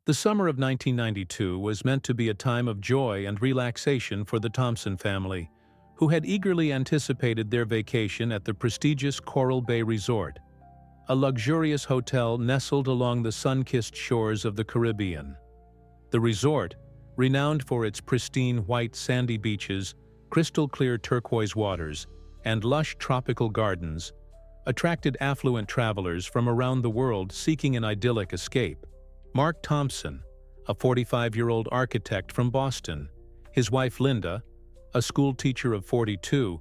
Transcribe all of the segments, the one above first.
The summer of 1992 was meant to be a time of joy and relaxation for the Thompson family, who had eagerly anticipated their vacation at the prestigious Coral Bay Resort, a luxurious hotel nestled along the sun-kissed shores of the Caribbean. The resort, renowned for its pristine white sandy beaches, crystal-clear turquoise waters, and lush tropical gardens, attracted affluent travelers from around the world seeking an idyllic escape. Mark Thompson, a 45-year-old architect from Boston, his wife Linda, a school teacher of 42,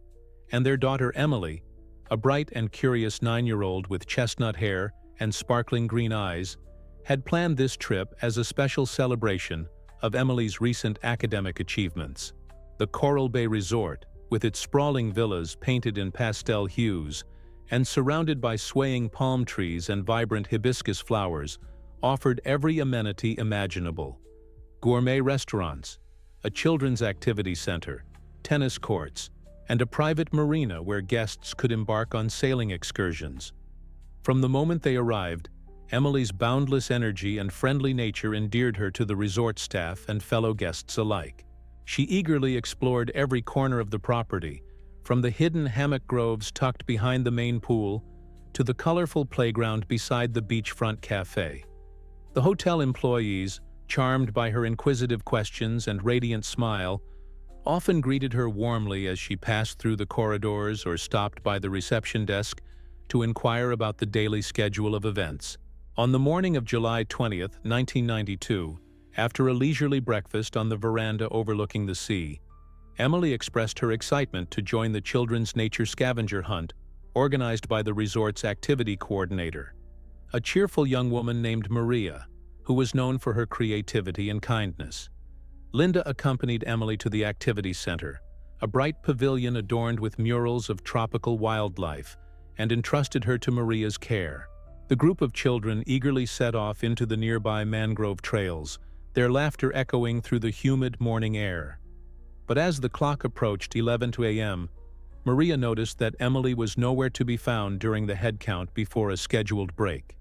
and their daughter Emily, a bright and curious 9-year-old with chestnut hair and sparkling green eyes, had planned this trip as a special celebration of Emily's recent academic achievements. The Coral Bay Resort, with its sprawling villas painted in pastel hues and surrounded by swaying palm trees and vibrant hibiscus flowers, offered every amenity imaginable. Gourmet restaurants, a children's activity center, tennis courts, and a private marina where guests could embark on sailing excursions. From the moment they arrived, Emily's boundless energy and friendly nature endeared her to the resort staff and fellow guests alike. She eagerly explored every corner of the property, from the hidden hammock groves tucked behind the main pool to the colorful playground beside the beachfront cafe. The hotel employees, charmed by her inquisitive questions and radiant smile, often greeted her warmly as she passed through the corridors or stopped by the reception desk to inquire about the daily schedule of events. On the morning of July 20th, 1992, after a leisurely breakfast on the veranda overlooking the sea, Emily expressed her excitement to join the children's nature scavenger hunt organized by the resort's activity coordinator, a cheerful young woman named Maria, who was known for her creativity and kindness. Linda accompanied Emily to the activity center, a bright pavilion adorned with murals of tropical wildlife, and entrusted her to Maria's care. The group of children eagerly set off into the nearby mangrove trails, their laughter echoing through the humid morning air. But as the clock approached 11 a.m., Maria noticed that Emily was nowhere to be found during the head count before a scheduled break.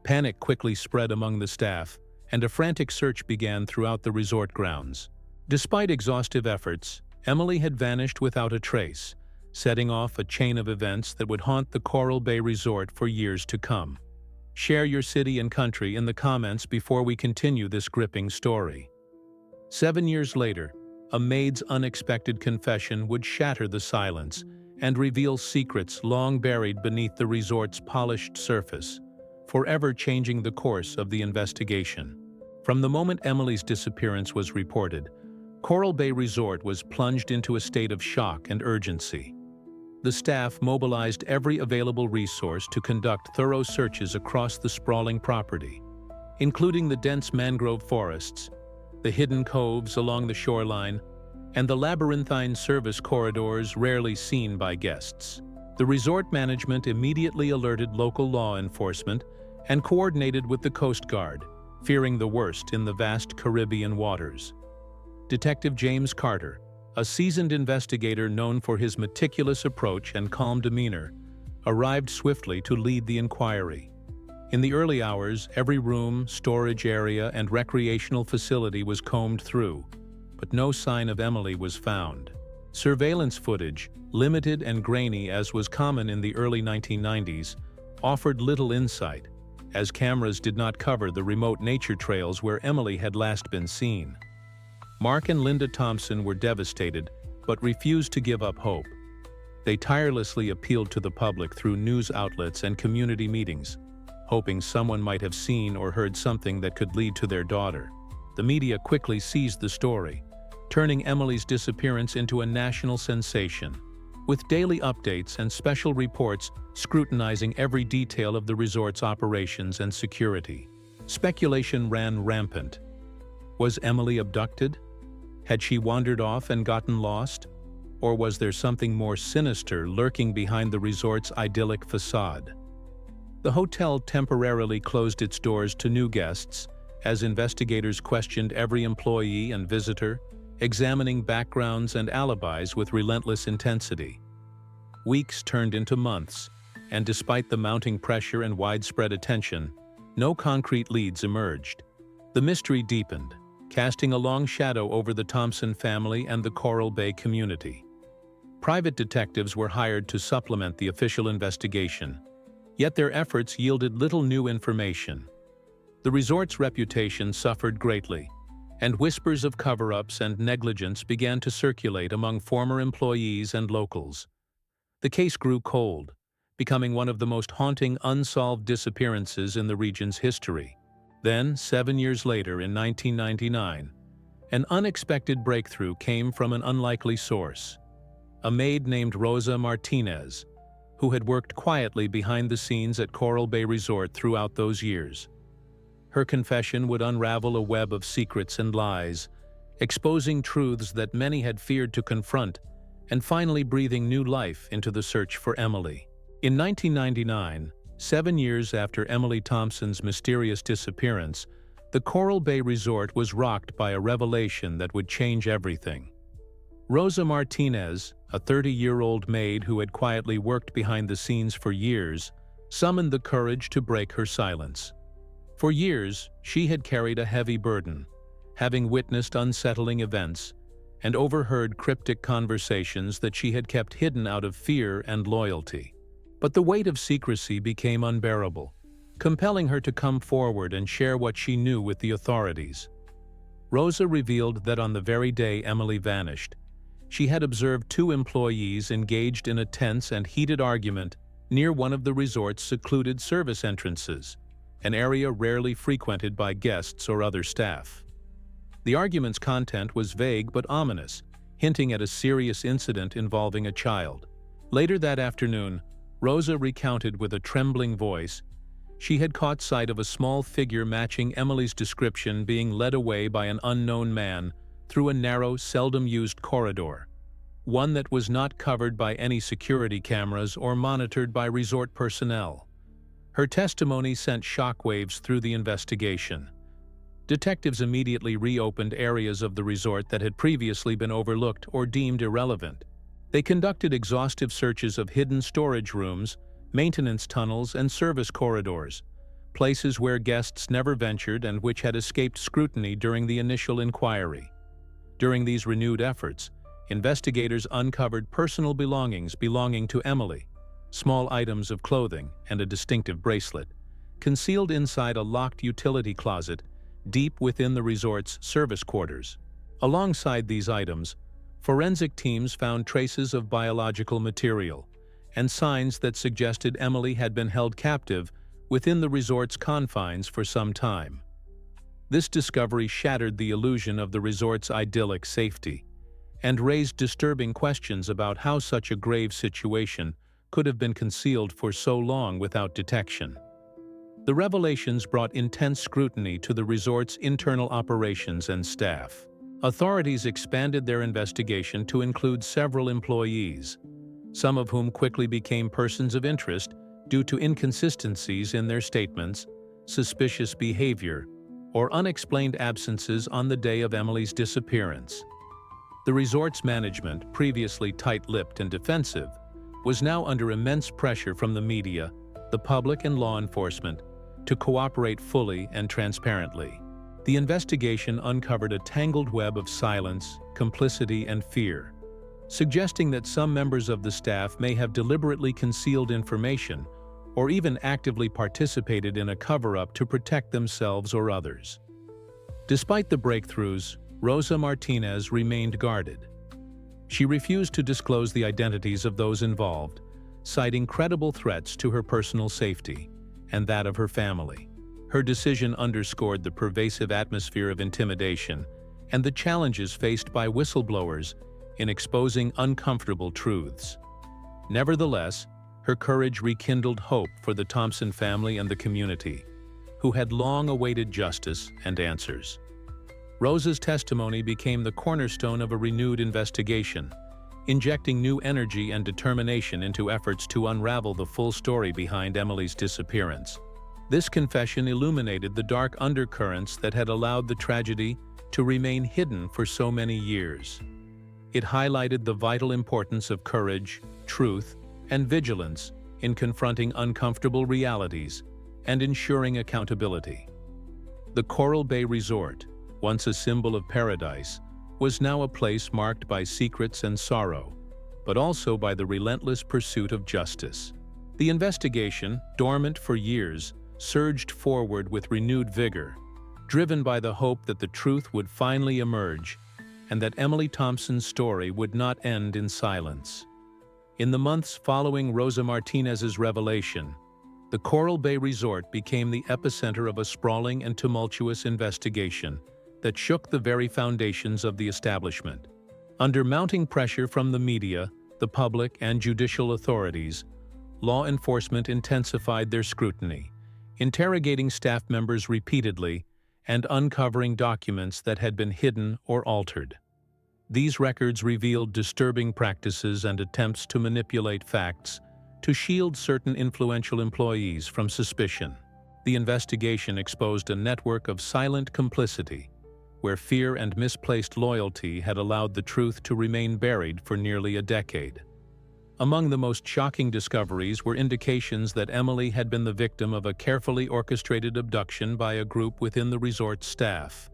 Panic quickly spread among the staff, and a frantic search began throughout the resort grounds. Despite exhaustive efforts, Emily had vanished without a trace, setting off a chain of events that would haunt the Coral Bay Resort for years to come. Share your city and country in the comments before we continue this gripping story. 7 years later, a maid's unexpected confession would shatter the silence and reveal secrets long buried beneath the resort's polished surface, forever changing the course of the investigation. From the moment Emily's disappearance was reported, Coral Bay Resort was plunged into a state of shock and urgency. The staff mobilized every available resource to conduct thorough searches across the sprawling property, including the dense mangrove forests, the hidden coves along the shoreline, and the labyrinthine service corridors rarely seen by guests. The resort management immediately alerted local law enforcement and coordinated with the Coast Guard, fearing the worst in the vast Caribbean waters. Detective James Carter, a seasoned investigator known for his meticulous approach and calm demeanor, arrived swiftly to lead the inquiry. In the early hours, every room, storage area, and recreational facility was combed through, but no sign of Emily was found. Surveillance footage, limited and grainy as was common in the early 1990s, offered little insight, as cameras did not cover the remote nature trails where Emily had last been seen. Mark and Linda Thompson were devastated, but refused to give up hope. They tirelessly appealed to the public through news outlets and community meetings, hoping someone might have seen or heard something that could lead to their daughter. The media quickly seized the story, turning Emily's disappearance into a national sensation, with daily updates and special reports scrutinizing every detail of the resort's operations and security. Speculation ran rampant. Was Emily abducted? Had she wandered off and gotten lost? Or was there something more sinister lurking behind the resort's idyllic facade? The hotel temporarily closed its doors to new guests as investigators questioned every employee and visitor, examining backgrounds and alibis with relentless intensity. Weeks turned into months, and despite the mounting pressure and widespread attention, no concrete leads emerged. The mystery deepened, casting a long shadow over the Thompson family and the Coral Bay community. Private detectives were hired to supplement the official investigation, yet their efforts yielded little new information. The resort's reputation suffered greatly, and whispers of cover-ups and negligence began to circulate among former employees and locals. The case grew cold, becoming one of the most haunting unsolved disappearances in the region's history. Then, 7 years later in 1999, an unexpected breakthrough came from an unlikely source. A maid named Rosa Martinez, who had worked quietly behind the scenes at Coral Bay Resort throughout those years. Her confession would unravel a web of secrets and lies, exposing truths that many had feared to confront and finally breathing new life into the search for Emily. In 1999, 7 years after Emily Thompson's mysterious disappearance, the Coral Bay Resort was rocked by a revelation that would change everything. Rosa Martinez, a 30-year-old maid who had quietly worked behind the scenes for years, summoned the courage to break her silence. For years, she had carried a heavy burden, having witnessed unsettling events and overheard cryptic conversations that she had kept hidden out of fear and loyalty. But the weight of secrecy became unbearable, compelling her to come forward and share what she knew with the authorities. Rosa revealed that on the very day Emily vanished, she had observed 2 employees engaged in a tense and heated argument near one of the resort's secluded service entrances, an area rarely frequented by guests or other staff. The argument's content was vague but ominous, hinting at a serious incident involving a child. Later that afternoon, Rosa recounted with a trembling voice she had caught sight of a small figure matching Emily's description being led away by an unknown man through a narrow, seldom-used corridor, one that was not covered by any security cameras or monitored by resort personnel. Her testimony sent shockwaves through the investigation. Detectives immediately reopened areas of the resort that had previously been overlooked or deemed irrelevant. They conducted exhaustive searches of hidden storage rooms, maintenance tunnels, and service corridors, places where guests never ventured and which had escaped scrutiny during the initial inquiry. During these renewed efforts, investigators uncovered personal belongings belonging to Emily, small items of clothing and a distinctive bracelet, concealed inside a locked utility closet deep within the resort's service quarters. Alongside these items, forensic teams found traces of biological material and signs that suggested Emily had been held captive within the resort's confines for some time. This discovery shattered the illusion of the resort's idyllic safety and raised disturbing questions about how such a grave situation could have been concealed for so long without detection. The revelations brought intense scrutiny to the resort's internal operations and staff. Authorities expanded their investigation to include several employees, some of whom quickly became persons of interest due to inconsistencies in their statements, suspicious behavior, or unexplained absences on the day of Emily's disappearance. The resort's management, previously tight-lipped and defensive, was now under immense pressure from the media, the public, and law enforcement to cooperate fully and transparently. The investigation uncovered a tangled web of silence, complicity, and fear, suggesting that some members of the staff may have deliberately concealed information or even actively participated in a cover-up to protect themselves or others. Despite the breakthroughs, Rosa Martinez remained guarded. She refused to disclose the identities of those involved, citing credible threats to her personal safety and that of her family. Her decision underscored the pervasive atmosphere of intimidation and the challenges faced by whistleblowers in exposing uncomfortable truths. Nevertheless, her courage rekindled hope for the Thompson family and the community, who had long awaited justice and answers. Rosa's testimony became the cornerstone of a renewed investigation, injecting new energy and determination into efforts to unravel the full story behind Emily's disappearance. This confession illuminated the dark undercurrents that had allowed the tragedy to remain hidden for so many years. It highlighted the vital importance of courage, truth, and vigilance in confronting uncomfortable realities and ensuring accountability. The Coral Bay Resort, once a symbol of paradise, was now a place marked by secrets and sorrow, but also by the relentless pursuit of justice. The investigation, dormant for years, surged forward with renewed vigor, driven by the hope that the truth would finally emerge and that Emily Thompson's story would not end in silence. In the months following Rosa Martinez's revelation, the Coral Bay Resort became the epicenter of a sprawling and tumultuous investigation that shook the very foundations of the establishment. Under mounting pressure from the media, the public, and judicial authorities, law enforcement intensified their scrutiny, interrogating staff members repeatedly and uncovering documents that had been hidden or altered. These records revealed disturbing practices and attempts to manipulate facts to shield certain influential employees from suspicion. The investigation exposed a network of silent complicity, where fear and misplaced loyalty had allowed the truth to remain buried for nearly a decade. Among the most shocking discoveries were indications that Emily had been the victim of a carefully orchestrated abduction by a group within the resort staff,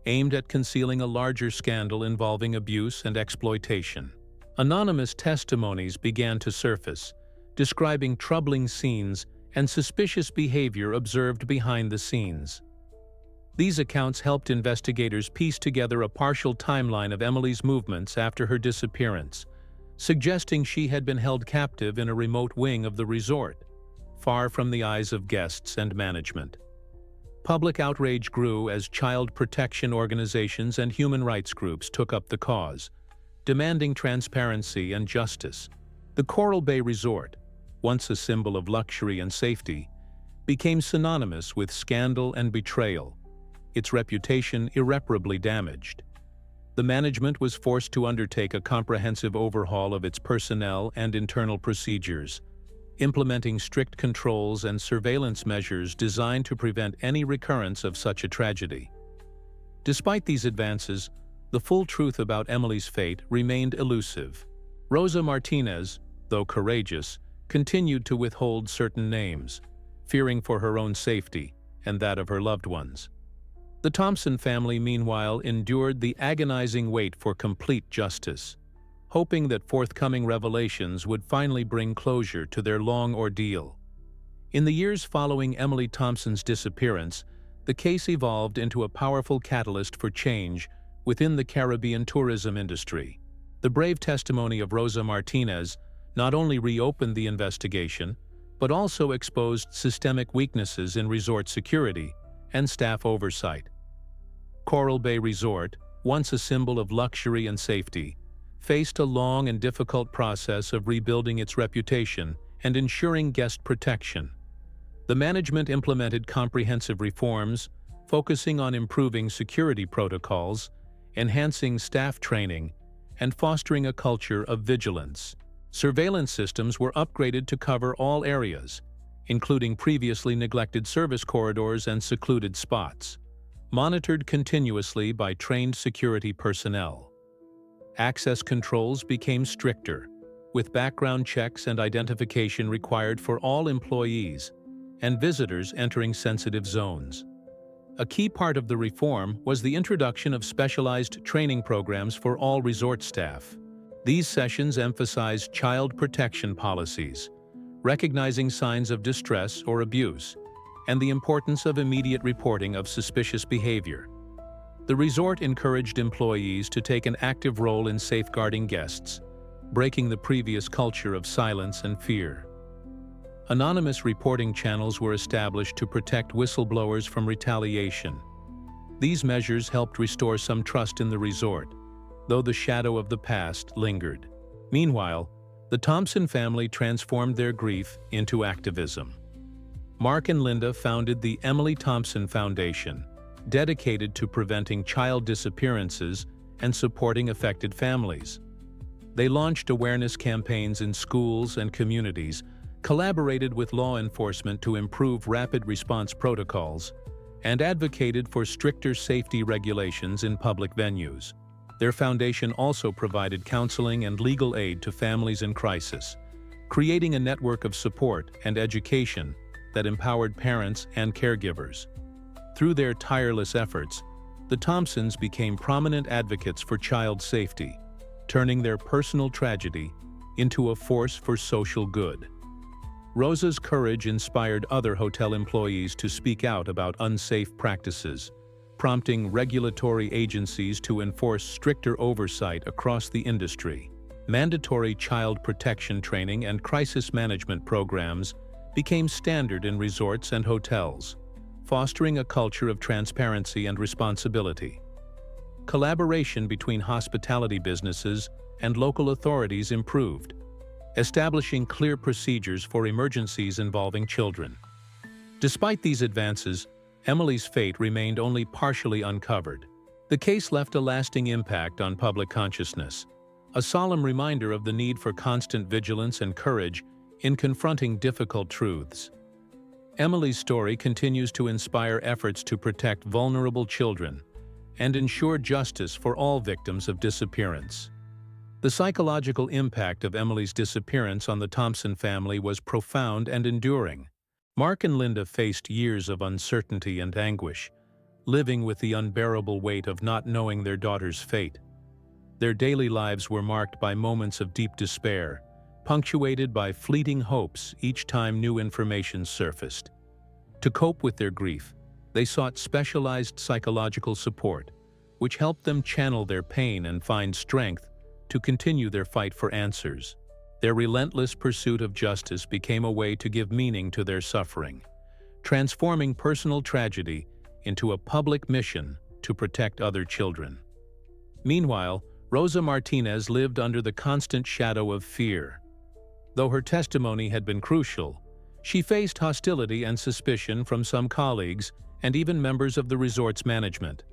aimed at concealing a larger scandal involving abuse and exploitation. Anonymous testimonies began to surface, describing troubling scenes and suspicious behavior observed behind the scenes. These accounts helped investigators piece together a partial timeline of Emily's movements after her disappearance, suggesting she had been held captive in a remote wing of the resort, far from the eyes of guests and management. Public outrage grew as child protection organizations and human rights groups took up the cause, demanding transparency and justice. The Coral Bay Resort, once a symbol of luxury and safety, became synonymous with scandal and betrayal, its reputation irreparably damaged. The management was forced to undertake a comprehensive overhaul of its personnel and internal procedures, implementing strict controls and surveillance measures designed to prevent any recurrence of such a tragedy. Despite these advances, the full truth about Emily's fate remained elusive. Rosa Martinez, though courageous, continued to withhold certain names, fearing for her own safety and that of her loved ones. The Thompson family, meanwhile, endured the agonizing wait for complete justice, hoping that forthcoming revelations would finally bring closure to their long ordeal. In the years following Emily Thompson's disappearance, the case evolved into a powerful catalyst for change within the Caribbean tourism industry. The brave testimony of Rosa Martinez not only reopened the investigation, but also exposed systemic weaknesses in resort security and staff oversight. Coral Bay Resort, once a symbol of luxury and safety, faced a long and difficult process of rebuilding its reputation and ensuring guest protection. The management implemented comprehensive reforms, focusing on improving security protocols, enhancing staff training, and fostering a culture of vigilance. Surveillance systems were upgraded to cover all areas, including previously neglected service corridors and secluded spots, monitored continuously by trained security personnel. Access controls became stricter, with background checks and identification required for all employees and visitors entering sensitive zones. A key part of the reform was the introduction of specialized training programs for all resort staff. These sessions emphasized child protection policies, recognizing signs of distress or abuse, and the importance of immediate reporting of suspicious behavior. The resort encouraged employees to take an active role in safeguarding guests, breaking the previous culture of silence and fear. Anonymous reporting channels were established to protect whistleblowers from retaliation. These measures helped restore some trust in the resort, though the shadow of the past lingered. Meanwhile, the Thompson family transformed their grief into activism. Mark and Linda founded the Emily Thompson Foundation, dedicated to preventing child disappearances and supporting affected families. They launched awareness campaigns in schools and communities, collaborated with law enforcement to improve rapid response protocols, and advocated for stricter safety regulations in public venues. Their foundation also provided counseling and legal aid to families in crisis, creating a network of support and education that empowered parents and caregivers. Through their tireless efforts, the Thompsons became prominent advocates for child safety, turning their personal tragedy into a force for social good. Rosa's courage inspired other hotel employees to speak out about unsafe practices, prompting regulatory agencies to enforce stricter oversight across the industry. Mandatory child protection training and crisis management programs became standard in resorts and hotels, fostering a culture of transparency and responsibility. Collaboration between hospitality businesses and local authorities improved, establishing clear procedures for emergencies involving children. Despite these advances, Emily's fate remained only partially uncovered. The case left a lasting impact on public consciousness, a solemn reminder of the need for constant vigilance and courage in confronting difficult truths. Emily's story continues to inspire efforts to protect vulnerable children and ensure justice for all victims of disappearance. The psychological impact of Emily's disappearance on the Thompson family was profound and enduring. Mark and Linda faced years of uncertainty and anguish, living with the unbearable weight of not knowing their daughter's fate. Their daily lives were marked by moments of deep despair, punctuated by fleeting hopes each time new information surfaced. To cope with their grief, they sought specialized psychological support, which helped them channel their pain and find strength to continue their fight for answers. Their relentless pursuit of justice became a way to give meaning to their suffering, transforming personal tragedy into a public mission to protect other children. Meanwhile, Rosa Martinez lived under the constant shadow of fear. Though her testimony had been crucial, she faced hostility and suspicion from some colleagues and even members of the resort's management.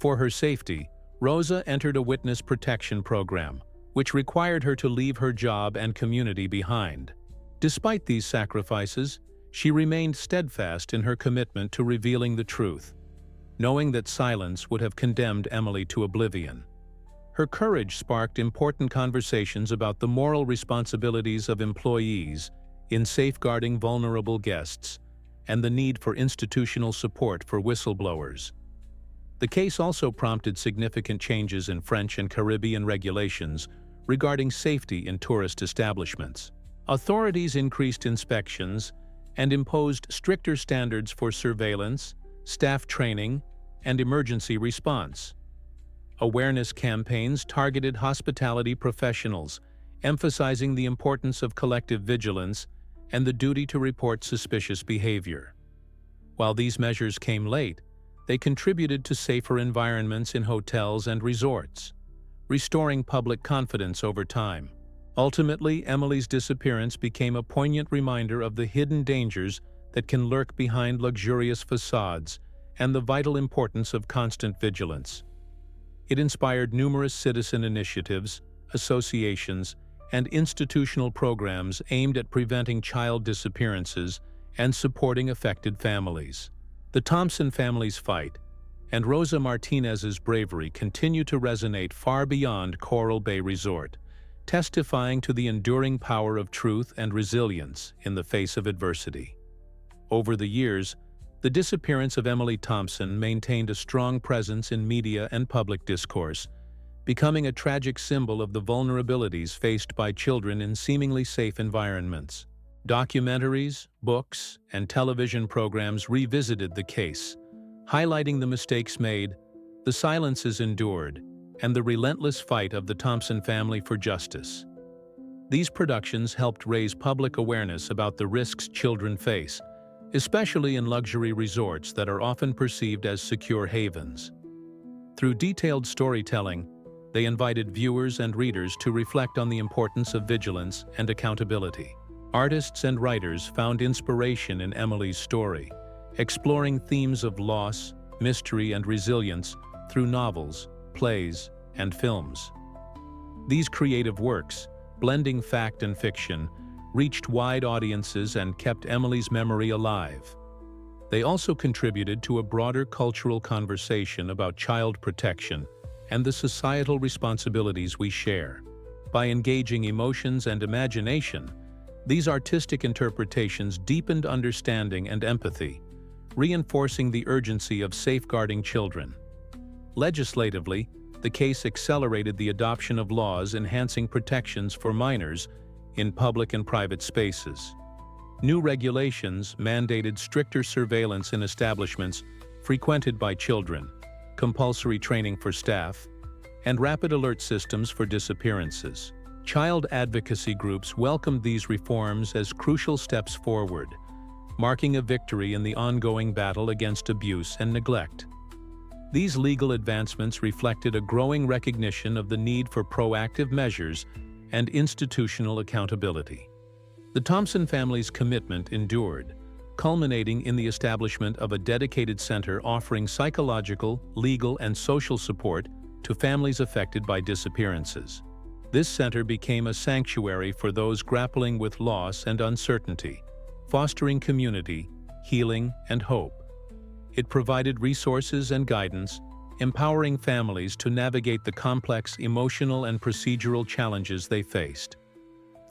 For her safety, Rosa entered a witness protection program, which required her to leave her job and community behind. Despite these sacrifices, she remained steadfast in her commitment to revealing the truth, knowing that silence would have condemned Emily to oblivion. Her courage sparked important conversations about the moral responsibilities of employees in safeguarding vulnerable guests and the need for institutional support for whistleblowers. The case also prompted significant changes in French and Caribbean regulations regarding safety in tourist establishments. Authorities increased inspections and imposed stricter standards for surveillance, staff training, and emergency response. Awareness campaigns targeted hospitality professionals, emphasizing the importance of collective vigilance and the duty to report suspicious behavior. While these measures came late, they contributed to safer environments in hotels and resorts, restoring public confidence over time. Ultimately, Emily's disappearance became a poignant reminder of the hidden dangers that can lurk behind luxurious facades and the vital importance of constant vigilance. It inspired numerous citizen initiatives, associations, and institutional programs aimed at preventing child disappearances and supporting affected families. The Thompson family's fight and Rosa Martinez's bravery continue to resonate far beyond Coral Bay Resort, testifying to the enduring power of truth and resilience in the face of adversity. Over the years, the disappearance of Emily Thompson maintained a strong presence in media and public discourse, becoming a tragic symbol of the vulnerabilities faced by children in seemingly safe environments. Documentaries, books, and television programs revisited the case, highlighting the mistakes made, the silences endured, and the relentless fight of the Thompson family for justice. These productions helped raise public awareness about the risks children face, especially in luxury resorts that are often perceived as secure havens. Through detailed storytelling, they invited viewers and readers to reflect on the importance of vigilance and accountability. Artists and writers found inspiration in Emily's story, exploring themes of loss, mystery, and resilience through novels, plays, and films. These creative works, blending fact and fiction, reached wide audiences and kept Emily's memory alive. They also contributed to a broader cultural conversation about child protection and the societal responsibilities we share. By engaging emotions and imagination, these artistic interpretations deepened understanding and empathy, reinforcing the urgency of safeguarding children. Legislatively, the case accelerated the adoption of laws enhancing protections for minors in public and private spaces. New regulations mandated stricter surveillance in establishments frequented by children, compulsory training for staff, and rapid alert systems for disappearances. Child advocacy groups welcomed these reforms as crucial steps forward, marking a victory in the ongoing battle against abuse and neglect. These legal advancements reflected a growing recognition of the need for proactive measures and institutional accountability. The Thompson family's commitment endured, culminating in the establishment of a dedicated center offering psychological, legal, and social support to families affected by disappearances. This center became a sanctuary for those grappling with loss and uncertainty, fostering community, healing, and hope. It provided resources and guidance, empowering families to navigate the complex emotional and procedural challenges they faced.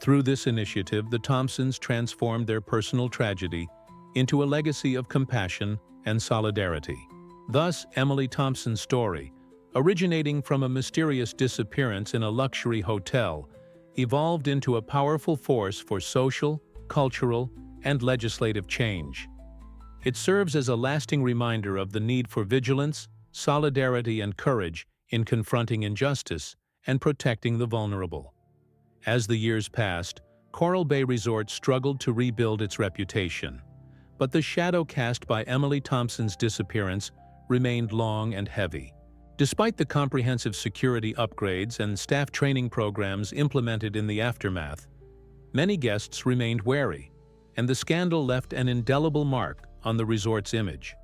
Through this initiative, the Thompsons transformed their personal tragedy into a legacy of compassion and solidarity. Thus, Emily Thompson's story, originating from a mysterious disappearance in a luxury hotel, evolved into a powerful force for social, cultural, and legislative change. It serves as a lasting reminder of the need for vigilance, solidarity, and courage in confronting injustice and protecting the vulnerable. As the years passed, Coral Bay Resort struggled to rebuild its reputation, but the shadow cast by Emily Thompson's disappearance remained long and heavy. Despite the comprehensive security upgrades and staff training programs implemented in the aftermath, many guests remained wary, and the scandal left an indelible mark on the resort's image.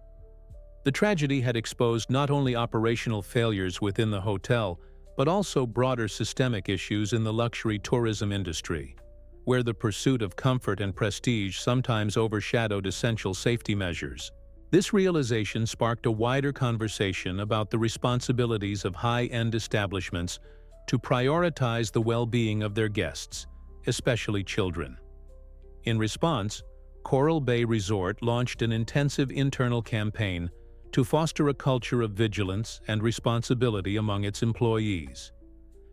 The tragedy had exposed not only operational failures within the hotel, but also broader systemic issues in the luxury tourism industry, where the pursuit of comfort and prestige sometimes overshadowed essential safety measures. This realization sparked a wider conversation about the responsibilities of high-end establishments to prioritize the well-being of their guests, especially children. In response, Coral Bay Resort launched an intensive internal campaign to foster a culture of vigilance and responsibility among its employees.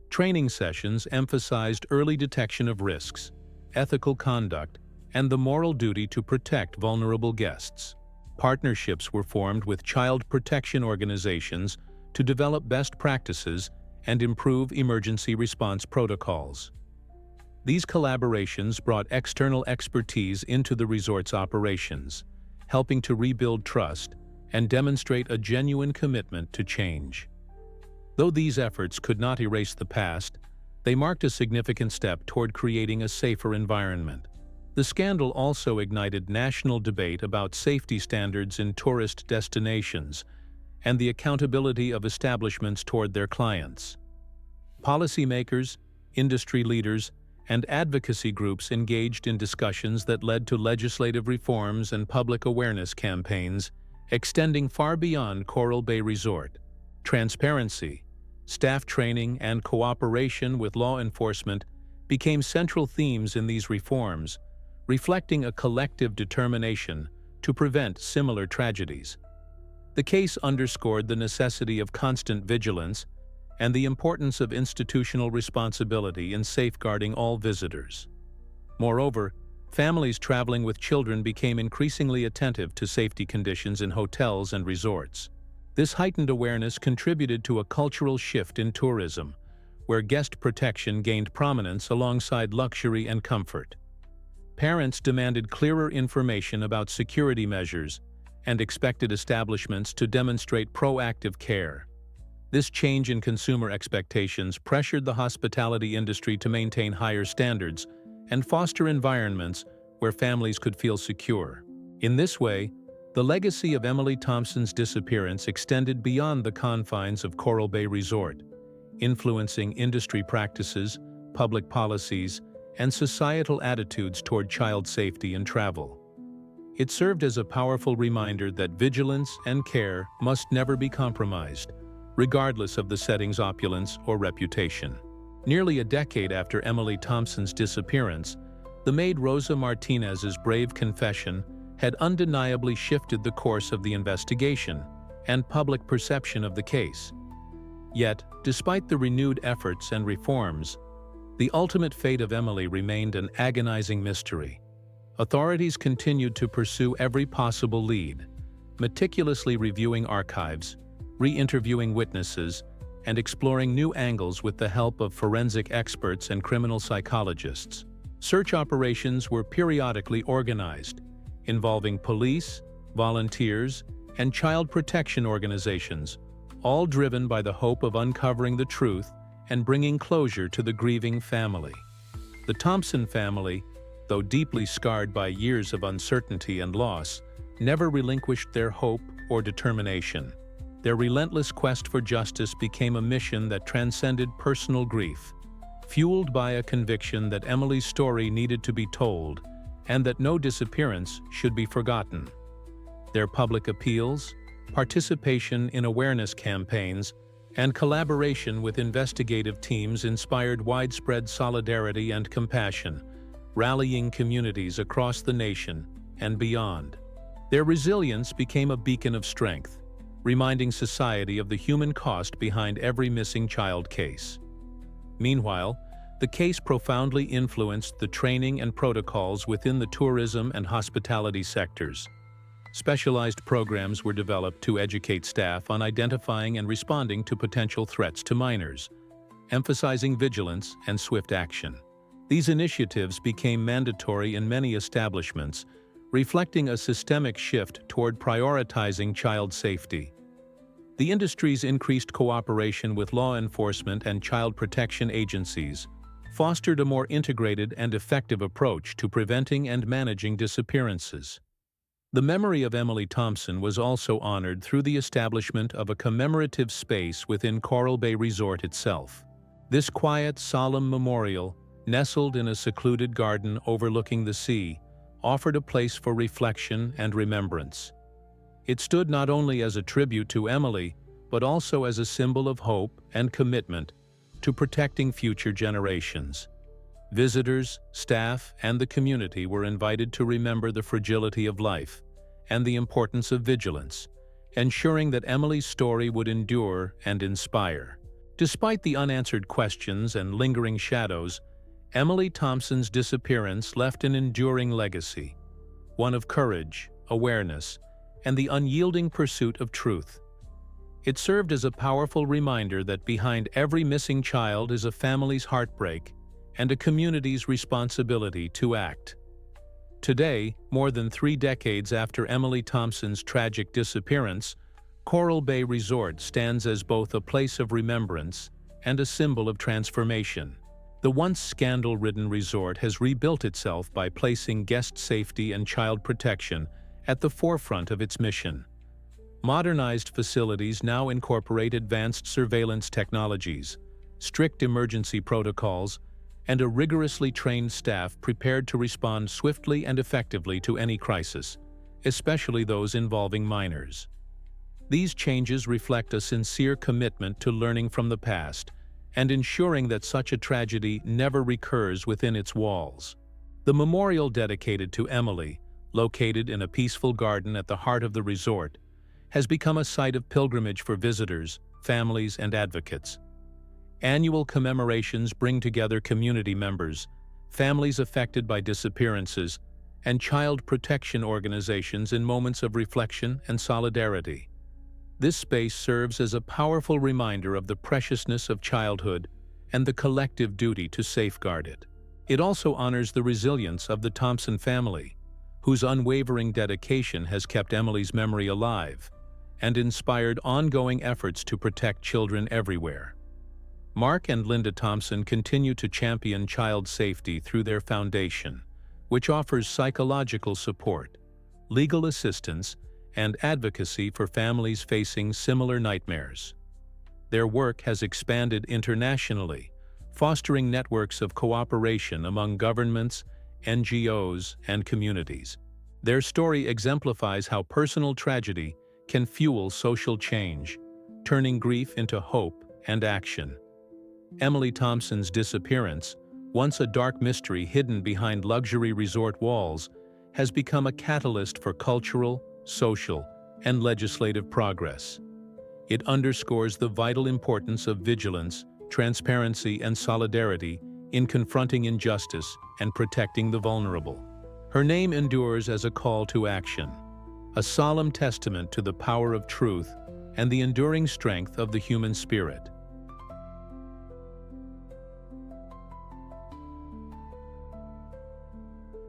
Training sessions emphasized early detection of risks, ethical conduct, and the moral duty to protect vulnerable guests. Partnerships were formed with child protection organizations to develop best practices and improve emergency response protocols. These collaborations brought external expertise into the resort's operations, helping to rebuild trust and demonstrate a genuine commitment to change. Though these efforts could not erase the past, they marked a significant step toward creating a safer environment. The scandal also ignited national debate about safety standards in tourist destinations and the accountability of establishments toward their clients. Policymakers, industry leaders, and advocacy groups engaged in discussions that led to legislative reforms and public awareness campaigns extending far beyond Coral Bay Resort. Transparency, staff training, and cooperation with law enforcement became central themes in these reforms, reflecting a collective determination to prevent similar tragedies. The case underscored the necessity of constant vigilance and the importance of institutional responsibility in safeguarding all visitors. Moreover, families traveling with children became increasingly attentive to safety conditions in hotels and resorts. This heightened awareness contributed to a cultural shift in tourism, where guest protection gained prominence alongside luxury and comfort. Parents demanded clearer information about security measures and expected establishments to demonstrate proactive care. This change in consumer expectations pressured the hospitality industry to maintain higher standards and foster environments where families could feel secure. In this way, the legacy of Emily Thompson's disappearance extended beyond the confines of Coral Bay Resort, influencing industry practices, public policies, and societal attitudes toward child safety and travel. It served as a powerful reminder that vigilance and care must never be compromised, regardless of the setting's opulence or reputation. Nearly a decade after Emily Thompson's disappearance, the maid Rosa Martinez's brave confession had undeniably shifted the course of the investigation and public perception of the case. Yet, despite the renewed efforts and reforms, the ultimate fate of Emily remained an agonizing mystery. Authorities continued to pursue every possible lead, meticulously reviewing archives, re-interviewing witnesses, and exploring new angles with the help of forensic experts and criminal psychologists. Search operations were periodically organized, involving police, volunteers, and child protection organizations, all driven by the hope of uncovering the truth and bringing closure to the grieving family. The Thompson family, though deeply scarred by years of uncertainty and loss, never relinquished their hope or determination. Their relentless quest for justice became a mission that transcended personal grief, fueled by a conviction that Emily's story needed to be told and that no disappearance should be forgotten. Their public appeals, participation in awareness campaigns, and collaboration with investigative teams inspired widespread solidarity and compassion, rallying communities across the nation and beyond. Their resilience became a beacon of strength, reminding society of the human cost behind every missing child case. Meanwhile, the case profoundly influenced the training and protocols within the tourism and hospitality sectors. Specialized programs were developed to educate staff on identifying and responding to potential threats to minors, emphasizing vigilance and swift action. These initiatives became mandatory in many establishments, reflecting a systemic shift toward prioritizing child safety. The industry's increased cooperation with law enforcement and child protection agencies fostered a more integrated and effective approach to preventing and managing disappearances. The memory of Emily Thompson was also honored through the establishment of a commemorative space within Coral Bay Resort itself. This quiet, solemn memorial, nestled in a secluded garden overlooking the sea, offered a place for reflection and remembrance. It stood not only as a tribute to Emily, but also as a symbol of hope and commitment to protecting future generations. Visitors, staff, and the community were invited to remember the fragility of life and the importance of vigilance, ensuring that Emily's story would endure and inspire. Despite the unanswered questions and lingering shadows, Emily Thompson's disappearance left an enduring legacy, one of courage, awareness, and the unyielding pursuit of truth. It served as a powerful reminder that behind every missing child is a family's heartbreak and a community's responsibility to act. Today, more than 3 decades after Emily Thompson's tragic disappearance, Coral Bay Resort stands as both a place of remembrance and a symbol of transformation. The once scandal-ridden resort has rebuilt itself by placing guest safety and child protection at the forefront of its mission. Modernized facilities now incorporate advanced surveillance technologies, strict emergency protocols, and a rigorously trained staff prepared to respond swiftly and effectively to any crisis, especially those involving minors. These changes reflect a sincere commitment to learning from the past and ensuring that such a tragedy never recurs within its walls. The memorial dedicated to Emily, located in a peaceful garden at the heart of the resort, has become a site of pilgrimage for visitors, families, and advocates. Annual commemorations bring together community members, families affected by disappearances, and child protection organizations in moments of reflection and solidarity. This space serves as a powerful reminder of the preciousness of childhood and the collective duty to safeguard it. It also honors the resilience of the Thompson family, whose unwavering dedication has kept Emily's memory alive and inspired ongoing efforts to protect children everywhere. Mark and Linda Thompson continue to champion child safety through their foundation, which offers psychological support, legal assistance, and advocacy for families facing similar nightmares. Their work has expanded internationally, fostering networks of cooperation among governments, NGOs, and communities. Their story exemplifies how personal tragedy can fuel social change, turning grief into hope and action. Emily Thompson's disappearance, once a dark mystery hidden behind luxury resort walls, has become a catalyst for cultural, social, and legislative progress. It underscores the vital importance of vigilance, transparency, and solidarity in confronting injustice and protecting the vulnerable. Her name endures as a call to action, a solemn testament to the power of truth and the enduring strength of the human spirit.